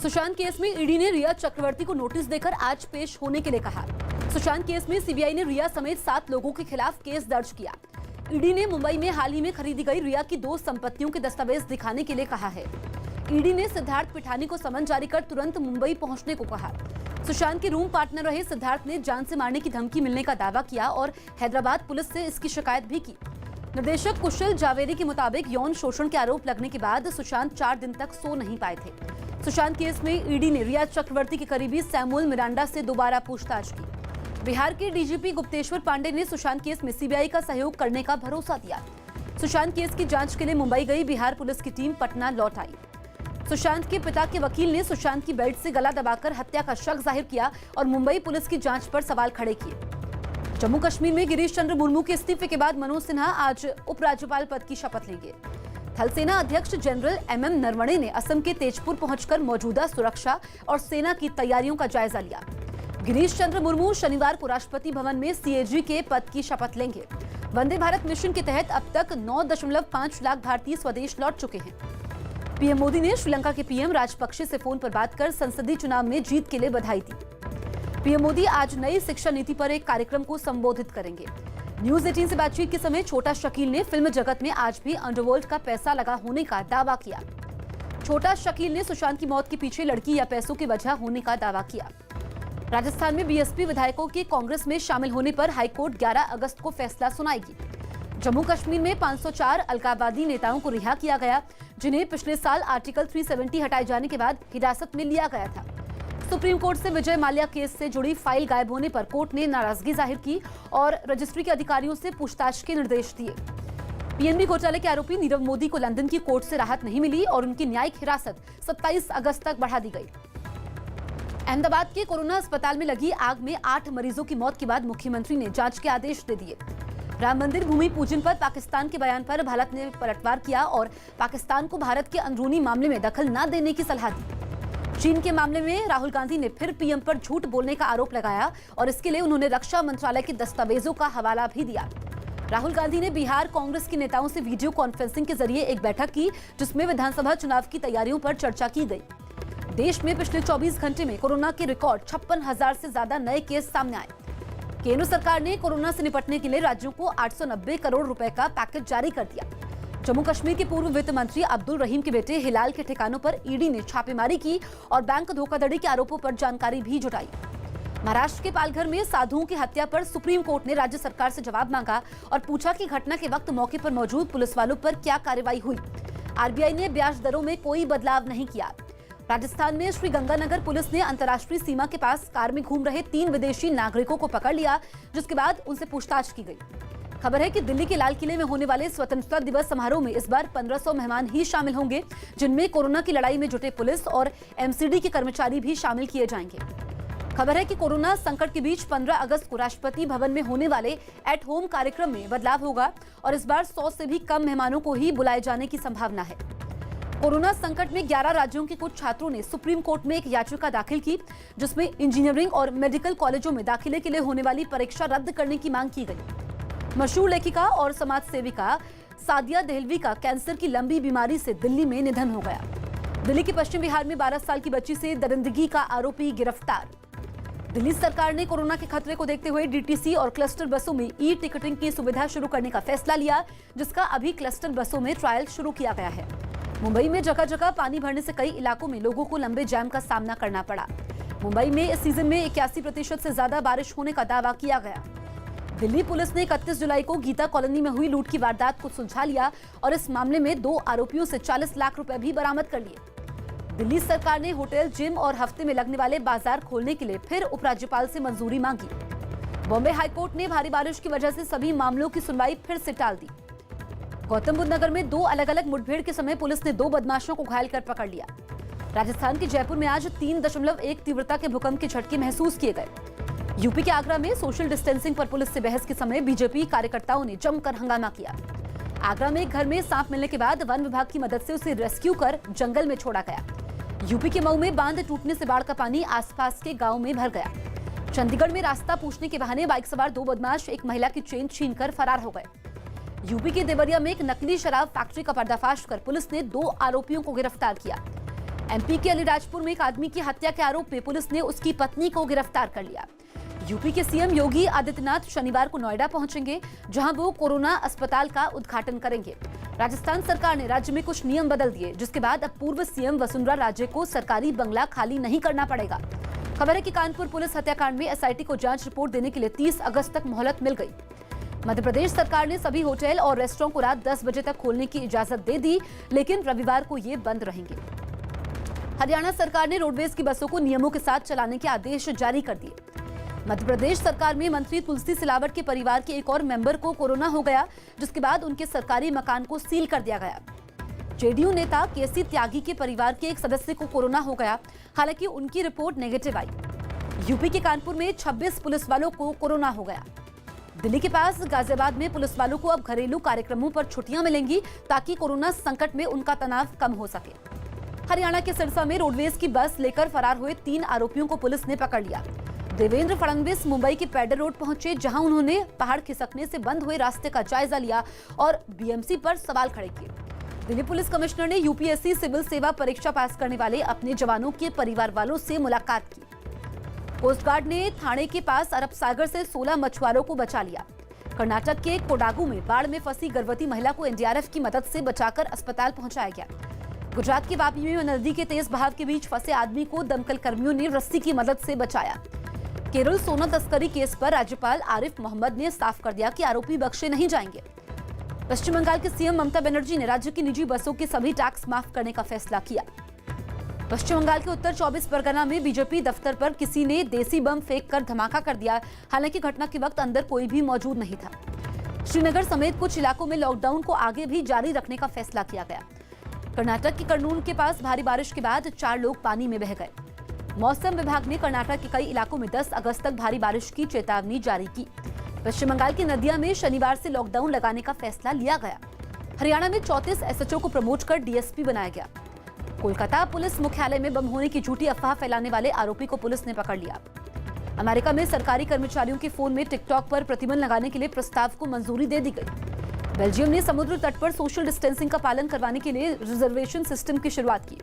Sushant case में ED ने रिया चक्रवर्ती को नोटिस देकर आज पेश होने के लिए कहा। सुशांत केस में सीबीआई ने रिया समेत 7 लोगों के खिलाफ केस दर्ज किया। ईडी ने मुंबई में हाल ही में खरीदी गई रिया की 2 संपत्तियों के दस्तावेज दिखाने के लिए कहा है। ईडी ने सिद्धार्थ पिठानी को समन जारी कर तुरंत मुंबई पहुंचने को कहा। सुशांत के रूम पार्टनर रहे सिद्धार्थ ने जान से मारने की धमकी मिलने का दावा किया और हैदराबाद पुलिस से इसकी शिकायत भी की। निर्देशक कुशल जावेरी के मुताबिक यौन शोषण के आरोप लगने के बाद सुशांत 4 दिन तक सो नहीं पाए थे। सुशांत केस में ईडी ने रिया चक्रवर्ती के करीबी सैमुअल मिरांडा से दोबारा पूछताछ की। बिहार के डीजीपी गुप्तेश्वर पांडे ने सुशांत केस में सीबीआई का सहयोग करने का भरोसा दिया। सुशांत केस की जांच के लिए मुंबई गई बिहार पुलिस की टीम पटना लौट आई। सुशांत के पिता के वकील ने सुशांत की बेल्ट से गला दबाकर हत्या का शक जाहिर किया और मुंबई पुलिस की जांच पर सवाल खड़े किए। जम्मू कश्मीर में गिरीश चंद्र मुर्मू के इस्तीफे के बाद मनोज सिन्हा आज उपराज्यपाल पद की शपथ लेंगे। थल सेना अध्यक्ष जनरल एमएम नरवणे ने असम के तेजपुर पहुंचकर मौजूदा सुरक्षा और सेना की तैयारियों का जायजा लिया। गिरीश चंद्र मुर्मू शनिवार को राष्ट्रपति भवन में सीएजी के पद की शपथ लेंगे। वंदे भारत मिशन के तहत अब तक 9.5 लाख भारतीय स्वदेश लौट चुके हैं। पीएम मोदी ने श्रीलंका के पीएम राजपक्षे से फोन पर बात कर संसदीय चुनाव में जीत के लिए बधाई दी। पीएम मोदी आज नई शिक्षा नीति पर एक कार्यक्रम को संबोधित करेंगे। न्यूज 18 से बातचीत के समय छोटा शकील ने फिल्म जगत में आज भी अंडरवर्ल्ड का पैसा लगा होने का दावा किया। छोटा शकील ने सुशांत की मौत के पीछे लड़की या पैसों की वजह होने का दावा किया। राजस्थान में बीएसपी विधायकों के कांग्रेस में शामिल होने पर हाईकोर्ट 11 अगस्त को फैसला सुनाएगी। जम्मू कश्मीर में 504 अलगाववादी नेताओं को रिहा किया गया, जिन्हें पिछले साल आर्टिकल 370 हटाए जाने के बाद हिरासत में लिया गया था। सुप्रीम कोर्ट से विजय माल्या केस से जुड़ी फाइल गायब होने पर कोर्ट ने नाराजगी जाहिर की और रजिस्ट्री के अधिकारियों से पूछताछ के निर्देश दिए। पीएनबी घोटाले के आरोपी नीरव मोदी को लंदन की कोर्ट से राहत नहीं मिली और उनकी न्यायिक हिरासत 27 अगस्त तक बढ़ा दी गई। अहमदाबाद के कोरोना अस्पताल में लगी आग में 8 मरीजों की मौत के बाद मुख्यमंत्री ने जांच के आदेश दे दिए। राम मंदिर भूमि पूजन पर पाकिस्तान के बयान पर भारत ने पलटवार किया और पाकिस्तान को भारत के अंदरूनी मामले में दखल न देने की सलाह दी। चीन के मामले में राहुल गांधी ने फिर पीएम पर झूठ बोलने का आरोप लगाया और इसके लिए उन्होंने रक्षा मंत्रालय के दस्तावेजों का हवाला भी दिया। राहुल गांधी ने बिहार कांग्रेस के नेताओं से वीडियो कॉन्फ्रेंसिंग के जरिए एक बैठक की, जिसमें विधानसभा चुनाव की तैयारियों पर चर्चा की गई। देश में पिछले 24 घंटे में कोरोना के रिकॉर्ड 56,000 से ज्यादा नए केस सामने आए। केंद्र सरकार ने कोरोना से निपटने के लिए राज्यों को 890 करोड़ रुपए का पैकेज जारी कर दिया। जम्मू कश्मीर के पूर्व वित्त मंत्री अब्दुल रहीम के बेटे हिलाल के ठिकानों पर ईडी ने छापेमारी की और बैंक धोखाधड़ी के आरोपों पर जानकारी भी जुटाई। महाराष्ट्र के पालघर में साधुओं की हत्या पर सुप्रीम कोर्ट ने राज्य सरकार से जवाब मांगा और पूछा कि घटना के वक्त मौके पर मौजूद पुलिस वालों पर क्या कार्रवाई हुई। आरबीआई ने ब्याज दरों में कोई बदलाव नहीं किया। राजस्थान में श्रीगंगानगर पुलिस ने अंतर्राष्ट्रीय सीमा के पास कार में घूम रहे 3 विदेशी नागरिकों को पकड़ लिया, जिसके बाद उनसे पूछताछ की गई। खबर है कि दिल्ली के लाल किले में होने वाले स्वतंत्रता दिवस समारोह में इस बार 1500 मेहमान ही शामिल होंगे, जिनमें कोरोना की लड़ाई में जुटे पुलिस और एमसीडी के कर्मचारी भी शामिल किए जाएंगे। खबर है कि कोरोना संकट के बीच 15 अगस्त को राष्ट्रपति भवन में होने वाले एट होम कार्यक्रम में बदलाव होगा और इस बार 100 से भी कम मेहमानों को ही बुलाए जाने की संभावना है। कोरोना संकट में 11 राज्यों के कुछ छात्रों ने सुप्रीम कोर्ट में एक याचिका दाखिल की, जिसमें इंजीनियरिंग और मेडिकल कॉलेजों में दाखिले के लिए होने वाली परीक्षा रद्द करने की मांग की गई। मशहूर लेखिका और समाज सेविका सादिया देहलवी का कैंसर की लंबी बीमारी से दिल्ली में निधन हो गया। दिल्ली के पश्चिम बिहार में 12 साल की बच्ची से दरिंदगी का आरोपी गिरफ्तार। दिल्ली सरकार ने कोरोना के खतरे को देखते हुए डीटीसी और क्लस्टर बसों में ई टिकटिंग की सुविधा शुरू करने का फैसला लिया, जिसका अभी क्लस्टर बसों में ट्रायल शुरू किया गया है। मुंबई में जगह जगह पानी भरने से कई इलाकों में लोगों को लंबे जाम का सामना करना पड़ा। मुंबई में इस सीजन में 81% से ज्यादा बारिश होने का दावा किया गया। दिल्ली पुलिस ने 31 जुलाई को गीता कॉलोनी में हुई लूट की वारदात को सुलझा लिया और इस मामले में 2 आरोपियों से 40 लाख रुपए भी बरामद कर लिए। दिल्ली सरकार ने होटल, जिम और हफ्ते में लगने वाले बाजार खोलने के लिए फिर उपराज्यपाल से मंजूरी मांगी। बॉम्बे हाईकोर्ट ने भारी बारिश की वजह से सभी मामलों की सुनवाई फिर से टाल दी। गौतम बुद्ध नगर में 2 अलग-अलग मुठभेड़ के समय पुलिस ने 2 बदमाशों को घायल कर पकड़ लिया। राजस्थान के जयपुर में आज 3.1 तीव्रता के भूकंप के झटके महसूस किए गए। यूपी के आगरा में सोशल डिस्टेंसिंग पर पुलिस से बहस के समय बीजेपी कार्यकर्ताओं ने जमकर हंगामा किया। आगरा में एक घर में सांप मिलने के बाद वन विभाग की मदद से उसे रेस्क्यू कर जंगल में छोड़ा गया। यूपी के मऊ में बांध टूटने से बाढ़ का पानी आसपास के गांव में भर गया। चंडीगढ़ में रास्ता पूछने के बहाने बाइक सवार 2 बदमाश एक महिला की चेन छीनकर फरार हो गए। यूपी के देवरिया में एक नकली शराब फैक्ट्री का पर्दाफाश कर पुलिस ने 2 आरोपियों को गिरफ्तार किया। एमपी के अलीराजपुर में एक आदमी की हत्या के आरोप में पुलिस ने उसकी पत्नी को गिरफ्तार कर लिया। यूपी के सीएम योगी आदित्यनाथ शनिवार को नोएडा पहुंचेंगे, जहां वो कोरोना अस्पताल का उद्घाटन करेंगे। राजस्थान सरकार ने राज्य में कुछ नियम बदल दिए, जिसके बाद अब पूर्व सीएम वसुंधरा राजे को सरकारी बंगला खाली नहीं करना पड़ेगा। खबर है कि कानपुर पुलिस हत्याकांड में एसआईटी को जांच रिपोर्ट देने के लिए 30 अगस्त तक मोहलत मिल गई। मध्य प्रदेश सरकार ने सभी होटल और रेस्टोरेंट को रात 10 बजे तक खोलने की इजाजत दे दी, लेकिन रविवार को ये बंद रहेंगे। हरियाणा सरकार ने रोडवेज की बसों को नियमों के साथ चलाने के आदेश जारी कर दिए। मध्य प्रदेश सरकार में मंत्री तुलसी सिलावट के परिवार के एक और मेंबर को कोरोना हो गया, जिसके बाद उनके सरकारी मकान को सील कर दिया गया। जेडीयू नेता केसी त्यागी के परिवार के एक सदस्य को कोरोना हो गया, हालांकि उनकी रिपोर्ट नेगेटिव आई। यूपी के कानपुर में 26 पुलिस वालों को कोरोना हो गया। दिल्ली के पास गाजियाबाद में पुलिस वालों को अब घरेलू कार्यक्रमों पर छुट्टियां मिलेंगी, ताकि कोरोना संकट में उनका तनाव कम हो सके। हरियाणा के सिरसा में रोडवेज की बस लेकर फरार हुए 3 आरोपियों को पुलिस ने पकड़ लिया। देवेंद्र फडणवीस मुंबई के पैडर रोड पहुंचे, जहां उन्होंने पहाड़ खिसकने से बंद हुए रास्ते का जायजा लिया और बीएमसी पर सवाल खड़े किए। दिल्ली पुलिस कमिश्नर ने यूपीएससी सिविल सेवा परीक्षा पास करने वाले अपने जवानों के परिवार वालों से मुलाकात की। कोस्ट गार्ड ने थाने के पास अरब सागर से 16 मछुआरों को बचा लिया। कर्नाटक के कोडागू में बाढ़ में फंसी गर्भवती महिला को एनडीआरएफ की मदद से बचाकर अस्पताल पहुंचाया गया। गुजरात के वापी में नदी के तेज बहाव के बीच फंसे आदमी को दमकल कर्मियों ने रस्सी की मदद से बचाया। केरल सोना तस्करी केस पर राज्यपाल आरिफ मोहम्मद ने साफ कर दिया कि आरोपी बख्शे नहीं जाएंगे। पश्चिम बंगाल के सीएम ममता बनर्जी ने राज्य की निजी बसों के सभी टैक्स माफ करने का फैसला किया। पश्चिम बंगाल के उत्तर 24 परगना में बीजेपी दफ्तर पर किसी ने देसी बम फेंक कर धमाका कर दिया, हालांकि घटना के वक्त अंदर कोई भी मौजूद नहीं था। श्रीनगर समेत कुछ इलाकों में लॉकडाउन को आगे भी जारी रखने का फैसला किया गया। कर्नाटक के कर्नूल के पास भारी बारिश के बाद 4 लोग पानी में बह गए। मौसम विभाग ने कर्नाटक के कई इलाकों में 10 अगस्त तक भारी बारिश की चेतावनी जारी की। पश्चिम बंगाल की नदियां में शनिवार से लॉकडाउन लगाने का फैसला लिया गया। हरियाणा में 34 एसएचओ को प्रमोट कर डीएसपी बनाया गया। कोलकाता पुलिस मुख्यालय में बम होने की झूठी अफवाह फैलाने वाले आरोपी को पुलिस ने पकड़ लिया। अमेरिका में सरकारी कर्मचारियों के फोन में टिकटॉक पर प्रतिबंध लगाने के लिए प्रस्ताव को मंजूरी दे दी गई। बेल्जियम ने समुद्र तट पर सोशल डिस्टेंसिंग का पालन करवाने के लिए रिजर्वेशन सिस्टम की शुरुआत की।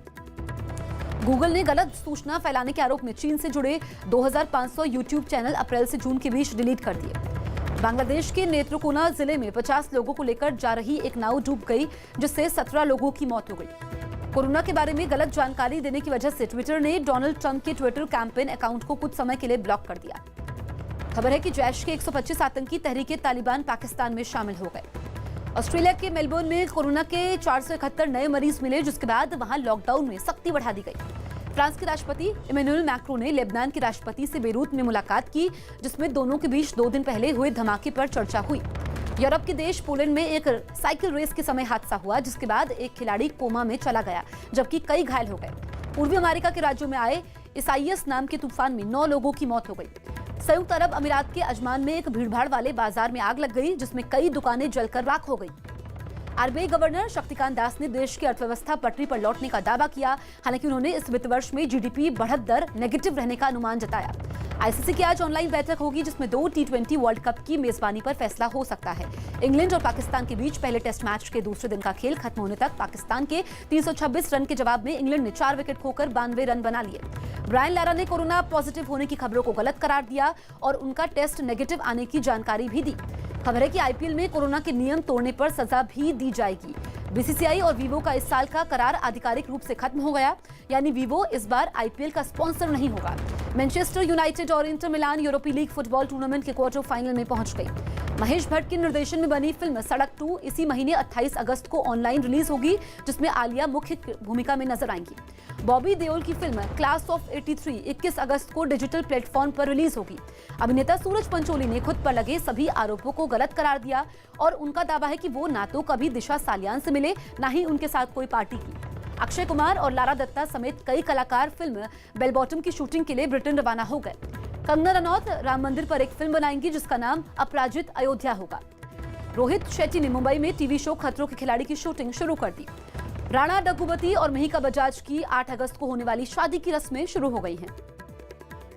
गूगल ने गलत सूचना फैलाने के आरोप में चीन से जुड़े 2500 यूट्यूब चैनल अप्रैल से जून के बीच डिलीट कर दिए। बांग्लादेश के नेत्रकोना जिले में 50 लोगों को लेकर जा रही एक नाव डूब गई, जिससे 17 लोगों की मौत हो गई। कोरोना के बारे में गलत जानकारी देने की वजह से ट्विटर ने डोनाल्ड ट्रंप के ट्विटर कैंपेन अकाउंट को कुछ समय के लिए ब्लॉक कर दिया। खबर है कि जैश के 125 आतंकी तहरीके तालिबान पाकिस्तान में शामिल हो गए। ऑस्ट्रेलिया के मेलबोर्न में कोरोना के 471 नए मरीज मिले, जिसके बाद वहां लॉकडाउन में सख्ती बढ़ा दी गई। फ्रांस के राष्ट्रपति इमैनुअल मैक्रों ने लेबनान के राष्ट्रपति से बेरूत में मुलाकात की, जिसमें दोनों के बीच 2 दिन पहले हुए धमाके पर चर्चा हुई। यूरोप के देश पोलैंड में एक साइकिल रेस के समय हादसा हुआ, जिसके बाद एक खिलाड़ी कोमा में चला गया, जबकि कई घायल हो गए। पूर्वी अमेरिका के राज्यों में आए इसाइयस नाम के तूफान में 9 लोगों की मौत हो गई। संयुक्त अरब अमीरात के अजमान में एक भीड़भाड़ वाले बाजार में आग लग गई, जिसमें कई दुकानें जलकर राख हो गई। आरबीआई गवर्नर शक्तिकांत दास ने देश की अर्थव्यवस्था पटरी पर लौटने का दावा किया, हालांकि उन्होंने इस वित्त वर्ष में जीडीपी बढ़त दर नेगेटिव रहने का अनुमान जताया। आईसीसी की आज ऑनलाइन बैठक होगी, जिसमें 2 T20 वर्ल्ड कप की मेजबानी पर फैसला हो सकता है। इंग्लैंड और पाकिस्तान के बीच पहले टेस्ट मैच के दूसरे दिन का खेल खत्म होने तक पाकिस्तान के 326 रन के जवाब में इंग्लैंड ने 4 विकेट खोकर 92 रन बना लिए। ब्रायन लारा ने कोरोना पॉजिटिव होने की खबरों को गलत करार दिया और उनका टेस्ट नेगेटिव आने की जानकारी भी दी। खबर है कि आईपीएल में कोरोना के नियम तोड़ने पर सजा भी दी जाएगी। बीसीसीआई और वीवो का इस साल का करार आधिकारिक रूप से खत्म हो गया, यानी वीवो इस बार आईपीएल का स्पॉन्सर नहीं होगा। मैनचेस्टर यूनाइटेड और इंटर मिलान यूरोपीय लीग फुटबॉल टूर्नामेंट के क्वार्टर फाइनल में पहुंच गई। महेश भट्ट के निर्देशन में बनी फिल्म सड़क 2 इसी महीने 28 अगस्त को ऑनलाइन रिलीज होगी, जिसमें आलिया मुख्य भूमिका में नजर आएंगी। बॉबी देओल की फिल्म क्लास ऑफ 83 21 अगस्त को डिजिटल प्लेटफॉर्म पर रिलीज होगी। अभिनेता सूरज पंचोली ने खुद पर लगे सभी आरोपों को गलत करार दिया और उनका दावा है कि वो ना तो कभी दिशा सालियान से मिले, ना ही उनके साथ कोई पार्टी की। अक्षय कुमार और लारा दत्ता समेत कई कलाकार फिल्म बेल बॉटम की शूटिंग के लिए ब्रिटेन रवाना हो गए। कंगना रनौत राम मंदिर पर एक फिल्म बनाएंगी, जिसका नाम अपराजित अयोध्या होगा। रोहित शेट्टी ने मुंबई में टीवी शो खतरों के खिलाड़ी की शूटिंग शुरू कर दी। राणा डग्गुबाती और महिका बजाज की 8 अगस्त को होने वाली शादी की रस्में शुरू हो गई हैं।